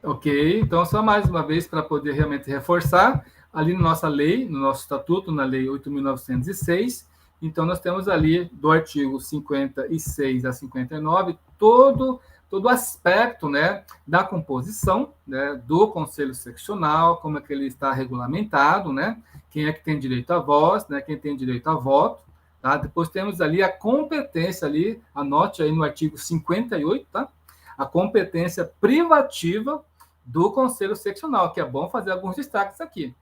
Ok, então só mais uma vez para poder realmente reforçar, ali na nossa lei, no nosso estatuto, na Lei 8.906, então nós temos ali do artigo 56 a 59 todo aspecto, né, da composição, né, do Conselho Seccional, como é que ele está regulamentado, né, quem é que tem direito à voz, né, quem tem direito a voto, tá? Depois temos ali a competência ali, anote aí no artigo 58, tá? A competência privativa do Conselho Seccional, que é bom fazer alguns destaques aqui.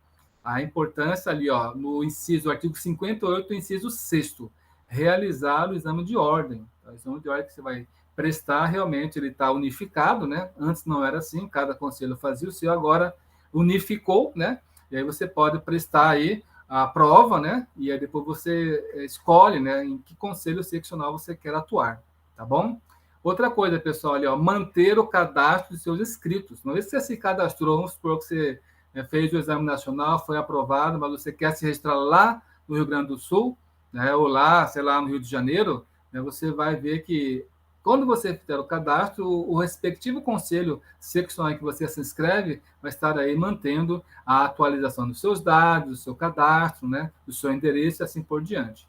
A importância ali, no inciso, artigo 58, inciso 6º, realizar o exame de ordem. O exame de ordem que você vai prestar, realmente, ele está unificado, né? Antes não era assim, cada conselho fazia o seu, agora unificou, né? E aí você pode prestar aí a prova, né? E aí depois você escolhe, né, em que conselho seccional você quer atuar, tá bom? Outra coisa, pessoal, ali, ó, manter o cadastro de seus inscritos. Uma vez que você se cadastrou, vamos supor que você fez o exame nacional, foi aprovado, mas você quer se registrar lá no Rio Grande do Sul, né, ou lá, sei lá, no Rio de Janeiro, né, você vai ver que quando você fizer o cadastro, o respectivo conselho seccional em que você se inscreve vai estar aí mantendo a atualização dos seus dados, do seu cadastro, né, do seu endereço e assim por diante.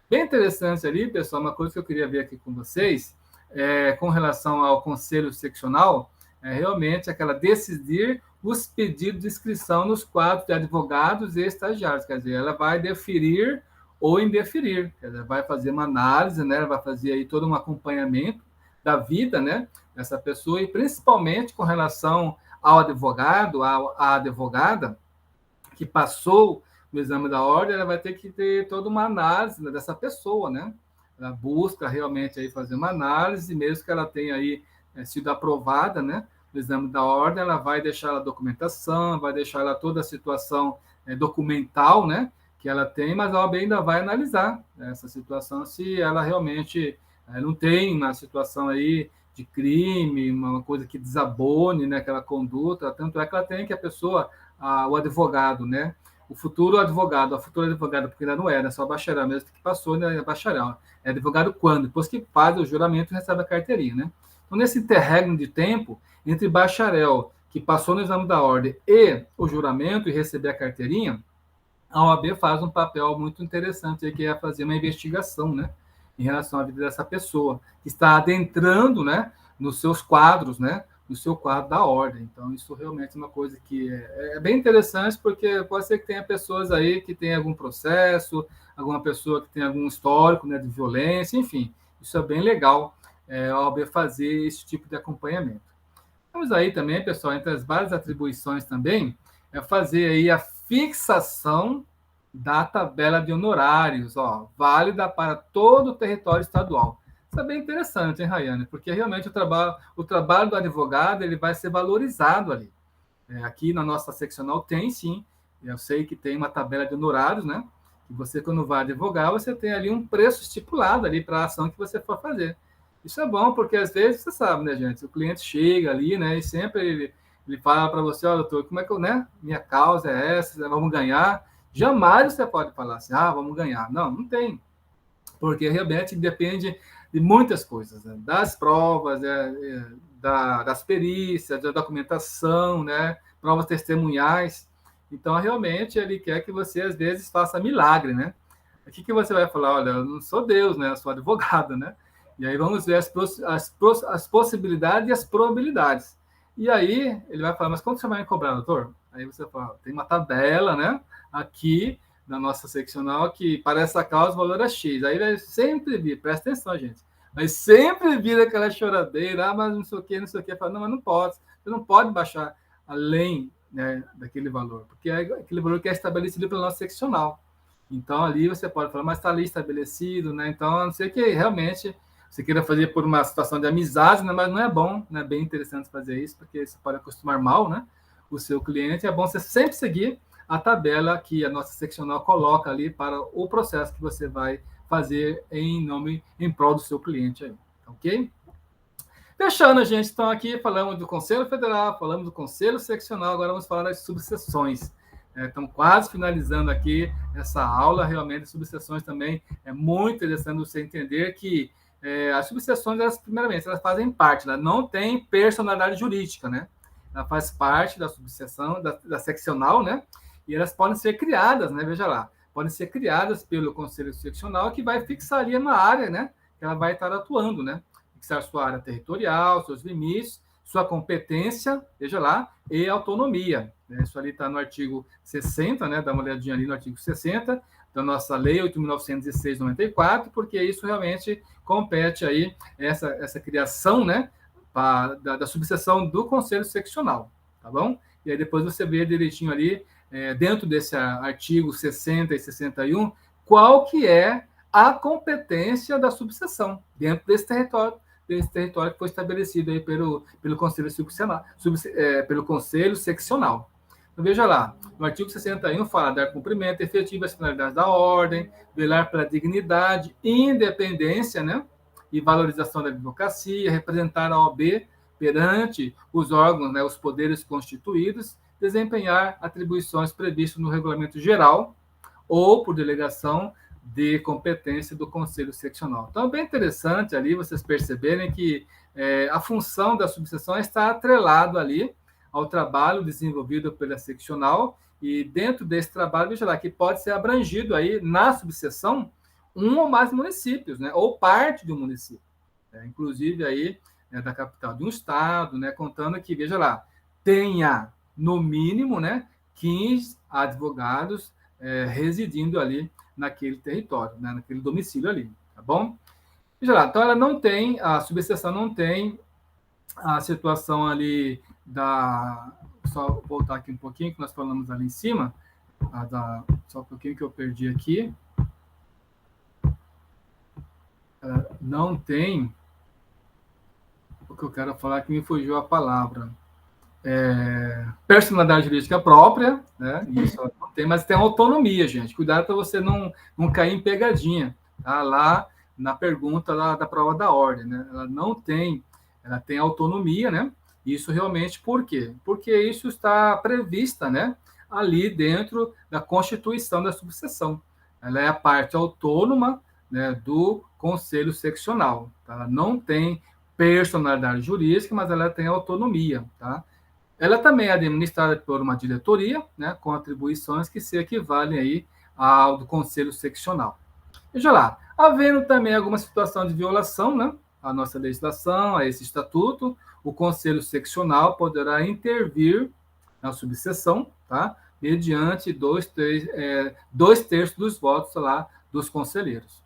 Bem interessante ali, pessoal, uma coisa que eu queria ver aqui com vocês, com relação ao conselho seccional, realmente aquela decidir os pedidos de inscrição nos quadros de advogados e estagiários, quer dizer, ela vai deferir ou indeferir, quer dizer, vai fazer uma análise, né, vai fazer aí todo um acompanhamento da vida, né, dessa pessoa, e principalmente com relação ao advogado, à advogada, que passou no exame da ordem, ela vai ter que ter toda uma análise, né, dessa pessoa, né? Ela busca realmente aí fazer uma análise, mesmo que ela tenha aí sido aprovada, né, no exame da ordem, ela vai deixar a documentação, vai deixar ela toda a situação documental, né, que ela tem, mas a OAB ainda vai analisar, né, essa situação, se ela realmente não tem uma situação aí de crime, uma coisa que desabone, né, aquela conduta, tanto é que ela tem que a pessoa, o advogado, né, o futuro advogado, a futura advogada, porque ainda não é, né, só bacharel mesmo que passou, né, é bacharel. É advogado quando? Depois que faz o juramento e recebe a carteirinha, né? Então, nesse interregno de tempo, entre bacharel, que passou no exame da ordem, e o juramento e receber a carteirinha, a OAB faz um papel muito interessante aí, que é fazer uma investigação, né, em relação à vida dessa pessoa, que está adentrando, né, nos seus quadros, né, no seu quadro da ordem. Então, isso realmente é uma coisa que é bem interessante, porque pode ser que tenha pessoas aí que tenham algum processo, alguma pessoa que tenha algum histórico, né, de violência, enfim, isso é bem legal, a OAB fazer esse tipo de acompanhamento. Temos aí também, pessoal, entre as várias atribuições também, fazer aí a fixação da tabela de honorários, ó, válida para todo o território estadual. Isso é bem interessante, hein, Rayane? Porque realmente o trabalho do advogado ele vai ser valorizado ali. Aqui na nossa seccional tem, sim, eu sei que tem uma tabela de honorários, né? E você, quando vai advogar, você tem ali um preço estipulado ali para a ação que você for fazer. Isso é bom, porque às vezes, você sabe, né, gente? O cliente chega ali, né, e sempre ele fala para você, olha, doutor, como é que eu, né? Minha causa é essa, vamos ganhar. Jamais você pode falar assim, vamos ganhar. Não, não tem. Porque realmente depende de muitas coisas, né? Das provas, das perícias, da documentação, né? Provas testemunhais. Então, realmente, ele quer que você, às vezes, faça milagre, né? O que você vai falar? Olha, eu não sou Deus, né? Eu sou advogado, né? E aí vamos ver as possibilidades e as probabilidades. E aí ele vai falar, mas quanto você vai me cobrar, doutor? Aí você fala, tem uma tabela, né? Aqui na nossa seccional que para essa causa o valor é X. Aí vai sempre vir, presta atenção, gente. Mas sempre vira aquela choradeira, mas não sei o que, não sei o que. Fala, não, mas não pode. Você não pode baixar além, né, daquele valor, porque é aquele valor que é estabelecido pela nossa seccional. Então ali você pode falar, mas está ali estabelecido, né? Então, a não ser que realmente você queira fazer por uma situação de amizade, né? Mas não é bom, né? Bem interessante fazer isso, porque você pode acostumar mal, né, o seu cliente. É bom você sempre seguir a tabela que a nossa seccional coloca ali para o processo que você vai fazer em prol do seu cliente aí, ok? Fechando, gente, então aqui falamos do Conselho Federal, falamos do Conselho Seccional, agora vamos falar das subseções. Estamos quase finalizando aqui essa aula, realmente, as subseções também é muito interessante você entender que as subseções, primeiramente, elas fazem parte, elas não têm personalidade jurídica, né? Ela faz parte da subseção, da seccional, né? E elas podem ser criadas, né? Veja lá, podem ser criadas pelo Conselho Seccional, que vai fixar ali uma área, né? Que ela vai estar atuando, né? Fixar sua área territorial, seus limites, sua competência, veja lá, e autonomia. Né? Isso ali está no artigo 60, né? Dá uma olhadinha ali no artigo 60 da nossa Lei 8.906/94, porque isso realmente compete aí essa criação, né? Da subseção do Conselho Seccional, tá bom? E aí depois você vê direitinho ali, dentro desse artigo 60 e 61, qual que é a competência da subseção dentro desse território que foi estabelecido aí pelo Conselho Seccional, pelo Conselho Seccional. Então, veja lá, no artigo 61 fala dar cumprimento efetivo às finalidades da ordem, velar pela dignidade, independência, né, e valorização da advocacia, representar a OAB perante os órgãos, né, os poderes constituídos, desempenhar atribuições previstas no regulamento geral ou por delegação de competência do Conselho Seccional. Então, é bem interessante ali vocês perceberem que a função da subseção está atrelado ali ao trabalho desenvolvido pela seccional, e dentro desse trabalho, veja lá, que pode ser abrangido aí na subseção um ou mais municípios, né, ou parte de um município, inclusive aí da capital de um estado, né, contando que, veja lá, tenha no mínimo, né, 15 advogados residindo ali naquele território, né, naquele domicílio ali, tá bom? Veja lá, então ela não tem, a subseção não tem a situação ali da... Só voltar aqui um pouquinho, que nós falamos ali em cima, só um pouquinho que eu perdi aqui. Não tem... O que eu quero falar que me fugiu a palavra. Personalidade jurídica própria, né? Isso ela não tem, mas tem autonomia, gente. Cuidado para você não cair em pegadinha, tá? Lá na pergunta lá da prova da ordem, né? Ela não tem, ela tem autonomia, né? Isso realmente por quê? Porque isso está prevista, né? Ali dentro da Constituição da subseção. Ela é a parte autônoma, né, do Conselho Seccional. Tá? Ela não tem personalidade jurídica, mas ela tem autonomia, tá? Ela também é administrada por uma diretoria, né, com atribuições que se equivalem aí ao do Conselho Seccional. Veja lá, havendo também alguma situação de violação, né, à nossa legislação, a esse estatuto, o Conselho Seccional poderá intervir na subseção, tá, mediante dois terços dos votos lá dos conselheiros.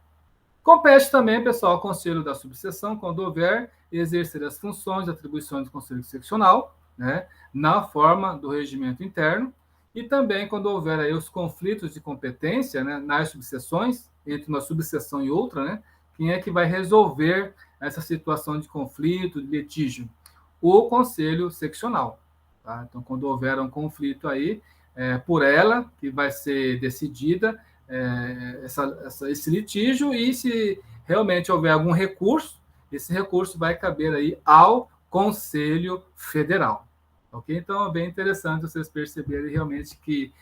Compete também, pessoal, ao Conselho da Subseção, quando houver, exercer as funções e atribuições do Conselho Seccional, né, na forma do regimento interno, e também quando houver aí os conflitos de competência, né, nas subseções, entre uma subseção e outra, né, quem é que vai resolver essa situação de conflito, de litígio? O Conselho Seccional. Tá? Então, quando houver um conflito aí, por ela, que vai ser decidida esse litígio, e se realmente houver algum recurso, esse recurso vai caber aí ao Conselho Federal. Ok? Então, é bem interessante vocês perceberem realmente que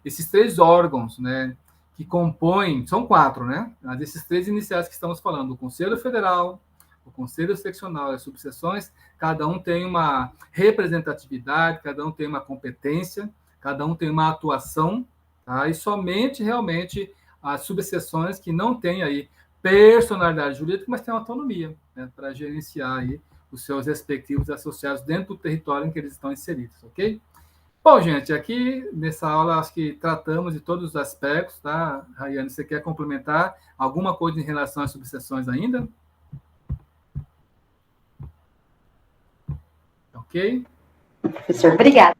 esses três órgãos, né, que compõem, são 4, né? Mas esses 3 iniciais que estamos falando, o Conselho Federal, o Conselho Seccional e as subseções, cada um tem uma representatividade, cada um tem uma competência, cada um tem uma atuação, tá? E somente, realmente, as subseções que não têm aí personalidade jurídica, mas têm autonomia, né, para gerenciar aí os seus respectivos associados dentro do território em que eles estão inseridos, ok? Bom, gente, aqui nessa aula acho que tratamos de todos os aspectos, tá? Rayane, você quer complementar alguma coisa em relação às subseções ainda? Ok? Professor, obrigada.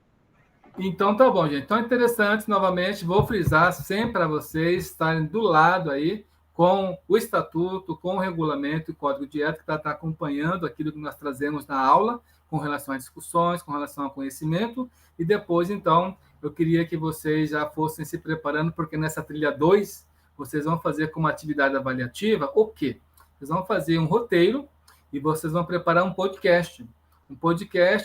Então, tá bom, gente. Então, é interessante, novamente, vou frisar sempre para vocês estarem do lado aí com o estatuto, com o regulamento e código de ética, para estar acompanhando aquilo que nós trazemos na aula, com relação a discussões, com relação ao conhecimento, e depois, então, eu queria que vocês já fossem se preparando, porque nessa trilha 2, vocês vão fazer como atividade avaliativa o quê? Vocês vão fazer um roteiro e vocês vão preparar um podcast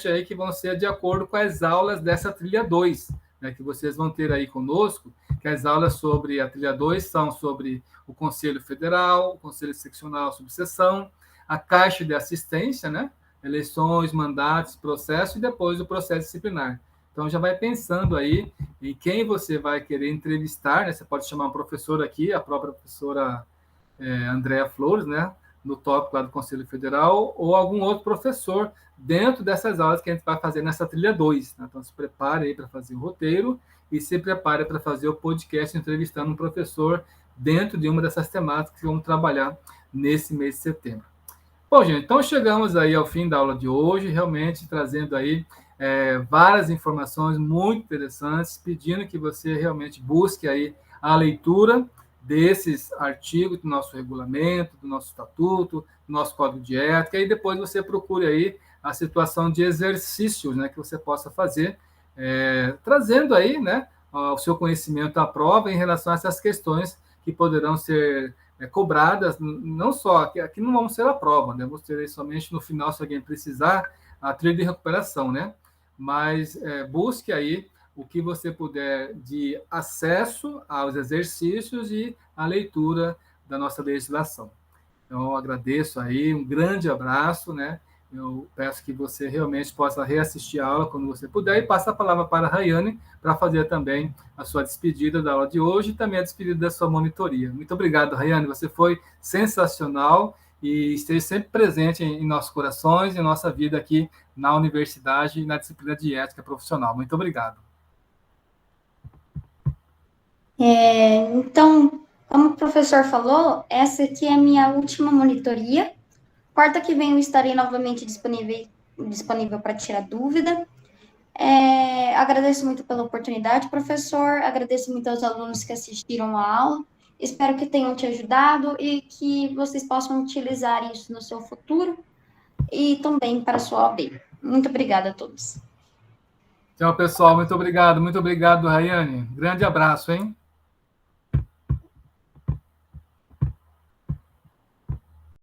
aí que vão ser de acordo com as aulas dessa trilha 2, né, que vocês vão ter aí conosco, que as aulas sobre a trilha 2 são sobre o Conselho Federal, o Conselho Seccional, subseção, a Caixa de Assistência, né, eleições, mandatos, processo, e depois o processo disciplinar. Então, já vai pensando aí em quem você vai querer entrevistar, né, você pode chamar um professor aqui, a própria professora Andréa Flores, né, no tópico lá do Conselho Federal, ou algum outro professor dentro dessas aulas que a gente vai fazer nessa trilha 2. Né? Então, se prepare aí para fazer o roteiro e se prepare para fazer o podcast entrevistando um professor dentro de uma dessas temáticas que vamos trabalhar nesse mês de setembro. Bom, gente, então chegamos aí ao fim da aula de hoje, realmente trazendo aí várias informações muito interessantes, pedindo que você realmente busque aí a leitura desses artigos do nosso regulamento, do nosso estatuto, do nosso código de ética, e depois você procure aí a situação de exercícios, né, que você possa fazer trazendo aí, né, o seu conhecimento à prova em relação a essas questões que poderão ser cobradas, não só, aqui não vamos ter a prova, né, vamos ter somente no final, se alguém precisar, a trilha de recuperação, né, mas busque aí o que você puder de acesso aos exercícios e à leitura da nossa legislação. Então, eu agradeço aí, um grande abraço, né? Eu peço que você realmente possa reassistir a aula quando você puder e passo a palavra para a Rayane para fazer também a sua despedida da aula de hoje e também a despedida da sua monitoria. Muito obrigado, Rayane, você foi sensacional e esteja sempre presente em nossos corações e em nossa vida aqui na universidade e na disciplina de ética profissional. Muito obrigado. Então, como o professor falou, essa aqui é a minha última monitoria. Quarta que vem eu estarei novamente disponível para tirar dúvida. Agradeço muito pela oportunidade, professor. Agradeço muito aos alunos que assistiram a aula. Espero que tenham te ajudado e que vocês possam utilizar isso no seu futuro e também para a sua OAB. Muito obrigada a todos. Tchau, pessoal. Muito obrigado, Rayane. Grande abraço, hein?